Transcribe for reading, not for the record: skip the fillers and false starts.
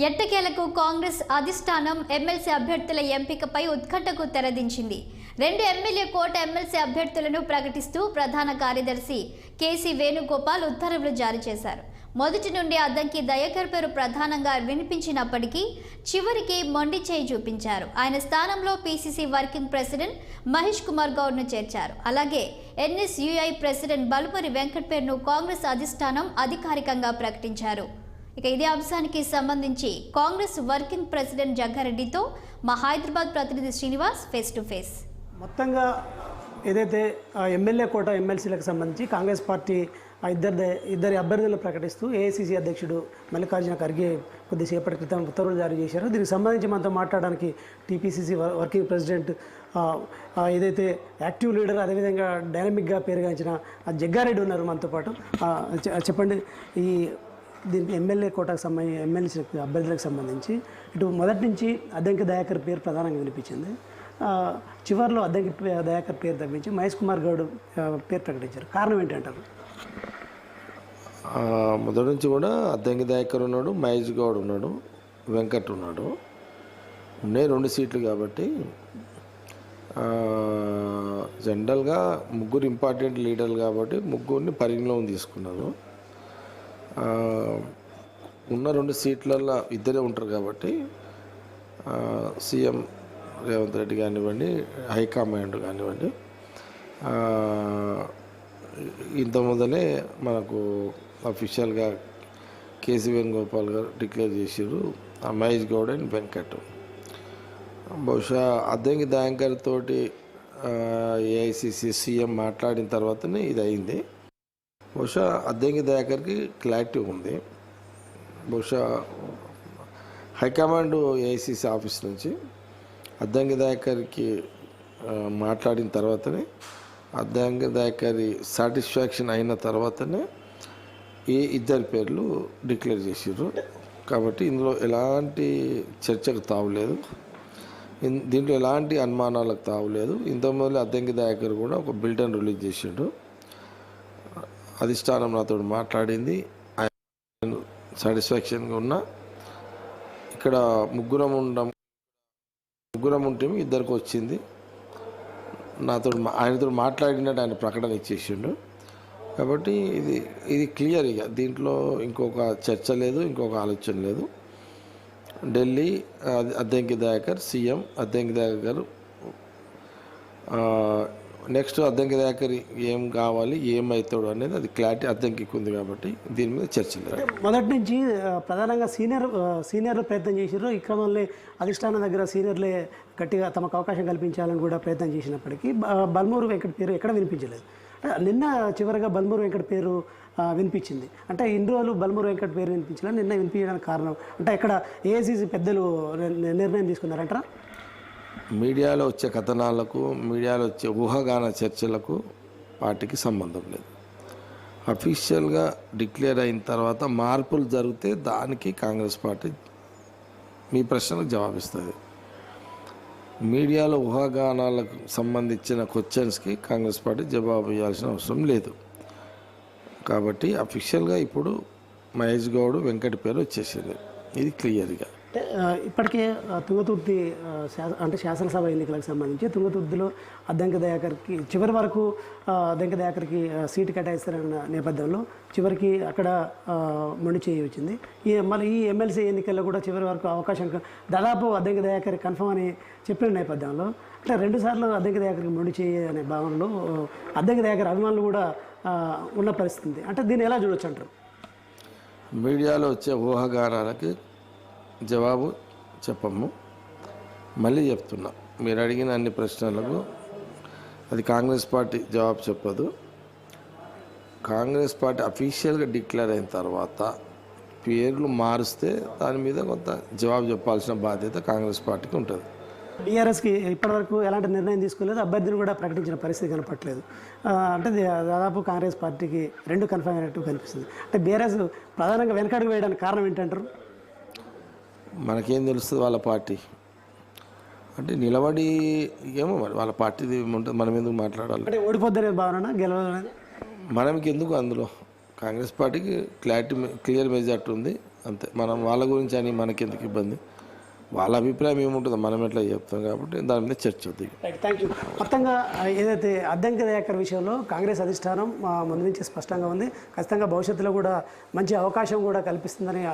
ఎట్టకేలకు కాంగ్రెస్ అధిష్టానం ఎమ్మెల్సీ అభ్యర్థుల ఎంపికపై ఉత్కంఠకు తెరదించింది. 2 ఎమ్మెల్యే కోట ఎమ్మెల్సీ అభ్యర్థులను ప్రకటిస్తూ ప్రధాన కార్యదర్శి కేసీ వేణుగోపాల్ ఉత్తర్వులు జారీ చేశారు. మొదటి నుండి అద్దంకి దయాకర్ పేరు ప్రధానంగా వినిపించినప్పటికీ చివరికి మొండి చేయి చూపించారు. ఆయన స్థానంలో PCC working president Mahesh Kumar గౌడ్ను చేర్చారు. అలాగే ఎన్ఎస్యుఐ ప్రెసిడెంట్ బల్మూరి వెంకట్ పేరును కాంగ్రెస్ అధిష్టానం అధికారికంగా ప్రకటించారు. ఇక ఇదే అంశానికి సంబంధించి కాంగ్రెస్ వర్కింగ్ ప్రెసిడెంట్ జగ్గారెడ్డితో మా హైదరాబాద్ ప్రతినిధి శ్రీనివాస్ ఫేస్ టు ఫేస్. మొత్తంగా ఏదైతే ఎమ్మెల్యే కోట ఎమ్మెల్సీలకు సంబంధించి కాంగ్రెస్ పార్టీ ఇద్దరి అభ్యర్థులను ప్రకటిస్తూ ఏఐసీసీ అధ్యక్షుడు మల్లికార్జున ఖర్గే కొద్దిసేపటి క్రితం ఉత్తర్వులు జారీ చేశారు. దీనికి సంబంధించి మనతో మాట్లాడడానికి టీపీసీసీ వర్కింగ్ ప్రెసిడెంట్ ఏదైతే యాక్టివ్ లీడర్ అదేవిధంగా డైనమిక్గా పేరుగాంచిన జగ్గారెడ్డి ఉన్నారు మనతో పాటు. చెప్పండి, ఈ దీనికి ఎమ్మెల్యే కోటకు సంబంధించి ఎమ్మెల్సీ అభ్యర్థులకు సంబంధించి ఇటు మొదటి నుంచి అద్దంకి దయాకర్ పేరు ప్రధానంగా వినిపించింది. చివరిలో అద్దంకి దయాకర్ పేరు తగ్గించి మహేష్ కుమార్ గౌడ్ పేరు ప్రకటించారు. కారణం ఏంటంటారు? మొదటి నుంచి కూడా అద్దంకి దయాకర్ ఉన్నాడు, మహేష్ గౌడ్ ఉన్నాడు, వెంకట్ ఉన్నాడు. ఉన్నాయి 2 సీట్లు కాబట్టి జనరల్గా ముగ్గురు ఇంపార్టెంట్ లీడర్లు కాబట్టి ముగ్గురిని పరిగణలోకి తీసుకున్నారు. ఉన్న 2 సీట్లలో ఇద్దరే ఉంటారు కాబట్టి సీఎం రేవంత్ రెడ్డి కానివ్వండి, హైకమాండ్ కానివ్వండి, ఇంత మొదలే మనకు అఫీషియల్గా కేసీ వేణుగోపాల్ గారు డిక్లేర్ చేసారు మహేష్ గౌడ్ అండ్ వెంకట్. బహుశా అద్దంకి దయాకర్ తోటి ఏఐసిసి సీఎం మాట్లాడిన తర్వాతనే ఇది అయింది. బహుశా అద్దంకి దయాకర్కి క్లారిటీ ఉంది. బహుశా హైకమాండ్ ఏఐసిసి ఆఫీస్ నుంచి అద్దంకి దయాకర్కి మాట్లాడిన తర్వాతనే అద్దంకి దయాకరి సాటిస్ఫాక్షన్ అయిన తర్వాతనే ఈ ఇద్దరి పేర్లు డిక్లేర్ చేసారు. కాబట్టి ఇందులో ఎలాంటి చర్చకు తావులేదు, దీంట్లో ఎలాంటి అనుమానాలకు తావులేదు. ఇంతకుముందు అద్దంకి దయాకర్ కూడా ఒక బిల్టన్ రిలీజ్ చేసిండు. అధిష్టానం నాతో మాట్లాడింది, ఆయన సాటిస్ఫాక్షన్గా ఉన్నా. ఇక్కడ ముగ్గురం ఉంటే ఇద్దరికి వచ్చింది. ఆయనతో మాట్లాడినట్టు ఆయన ప్రకటన ఇచ్చేసిండు. కాబట్టి ఇది క్లియర్. ఇక దీంట్లో ఇంకొక చర్చ లేదు, ఇంకొక ఆలోచన లేదు. ఢిల్లీ అద్దంకి దయాకర్ సీఎం, అద్దంకి దయాకర్ నెక్స్ట్ అద్దంకి దయాకర్ ఏం కావాలి, ఏమవుతాడు అనేది అది క్లారిటీ అద్దంకి ఉంది. కాబట్టి దీని మీద చర్చ లేదు. మొదటి నుంచి ప్రధానంగా సీనియర్లు ప్రయత్నం చేశారు. ఈ క్రమంలో అధిష్టానం దగ్గర సీనియర్లే గట్టిగా తమకు అవకాశం కల్పించాలని కూడా ప్రయత్నం చేసినప్పటికీ బల్మూరు వెంకట్ పేరు ఎక్కడ వినిపించలేదు. నిన్న చివరిగా బల్మూరు వెంకట్ పేరు వినిపించింది. అంటే ఇన్ని రోజులు బల్మూరు వెంకట్ పేరు వినిపించలేదు, నిన్న వినిపించడానికి కారణం అంటే ఇక్కడ ఏఐసీసీ పెద్దలు నిర్ణయం తీసుకున్నారంటారా? మీడియాలో వచ్చే కథనాలకు, మీడియాలో వచ్చే ఊహాగాన చర్చలకు పార్టీకి సంబంధం లేదు. అఫీషియల్గా డిక్లేర్ అయిన తర్వాత మార్పులు జరిగితే దానికి కాంగ్రెస్ పార్టీ మీ ప్రశ్నలకు జవాబిస్తుంది. మీడియాలో ఊహాగానాలకు సంబంధించిన క్వశ్చన్స్కి కాంగ్రెస్ పార్టీ జవాబు ఇవ్వాల్సిన అవసరం లేదు. కాబట్టి అఫీషియల్గా ఇప్పుడు మహేష్ గౌడ్ వెంకట్ పేరు వచ్చేసింది. ఇది క్లియర్గా. ఇప్పటికే తుంగతుర్తి అంటే శాసనసభ ఎన్నికలకు సంబంధించి తుంగతుర్తిలో అద్దంకి దయాకర్కి చివరి వరకు అద్దంకి దయాకర్కి సీటు కేటాయిస్తారన్న నేపథ్యంలో చివరికి అక్కడ మొండి చేయి వచ్చింది. మళ్ళీ ఈ ఎమ్మెల్సీ ఎన్నికల్లో కూడా చివరి వరకు అవకాశం దాదాపు అద్దంకి దయాకర్ కన్ఫర్మ్ అని చెప్పిన నేపథ్యంలో అంటే 2 సార్లు అద్దంకి దయాకర్కి మొండి చేయి అనే భావనలో అద్దంకి దయాకర్ అభిమానులు కూడా ఉన్న పరిస్థితి. అంటే దీన్ని ఎలా చూడొచ్చు అంటారు? మీడియాలో వచ్చే ఊహాగానాలకి జవాబు చెప్పము. మళ్ళీ చెప్తున్నా, మీరు అడిగిన అన్ని ప్రశ్నలకు అది కాంగ్రెస్ పార్టీ జవాబు చెప్పదు. కాంగ్రెస్ పార్టీ అఫీషియల్గా డిక్లేర్ అయిన తర్వాత పేర్లు మారుస్తే దాని మీద కొంత జవాబు చెప్పాల్సిన బాధ్యత కాంగ్రెస్ పార్టీకి ఉంటుంది. బీఆర్ఎస్కి ఇప్పటివరకు ఎలాంటి నిర్ణయం తీసుకోలేదు, అభ్యర్థిని కూడా ప్రకటించిన పరిస్థితి కనపట్లేదు. అంటే దాదాపు కాంగ్రెస్ పార్టీకి 2 కన్ఫర్మ్ అయినట్టు కనిపిస్తుంది. అంటే బీఆర్ఎస్ ప్రధానంగా వెనకడుగు వేయడానికి కారణం ఏంటంటారు? మనకేం తెలుస్తుంది వాళ్ళ పార్టీ అంటే నిలబడి ఏమో మరి వాళ్ళ పార్టీది ఉంటుంది, మనం ఎందుకు మాట్లాడాలి? అంటే ఓడిపోద్దనే భావన గెలవాలని మనకి ఎందుకు? అందులో కాంగ్రెస్ పార్టీకి క్లియర్ మెజార్టీ ఉంది. అంతే. మనం వాళ్ళ గురించి అని మనకెందుకు ఇబ్బంది, వాళ్ళ అభిప్రాయం ఏముంటుందో మనం ఎట్లా చెప్తాం కాబట్టి దాని మీద చర్చ వద్దు. Right, thank you. మొత్తంగా ఏదైతే అద్దంకి దయాకర్ విషయంలో కాంగ్రెస్ అధిష్టానం ముందు నుంచి స్పష్టంగా ఉంది. ఖచ్చితంగా భవిష్యత్తులో కూడా మంచి అవకాశం కూడా కల్పిస్తుందని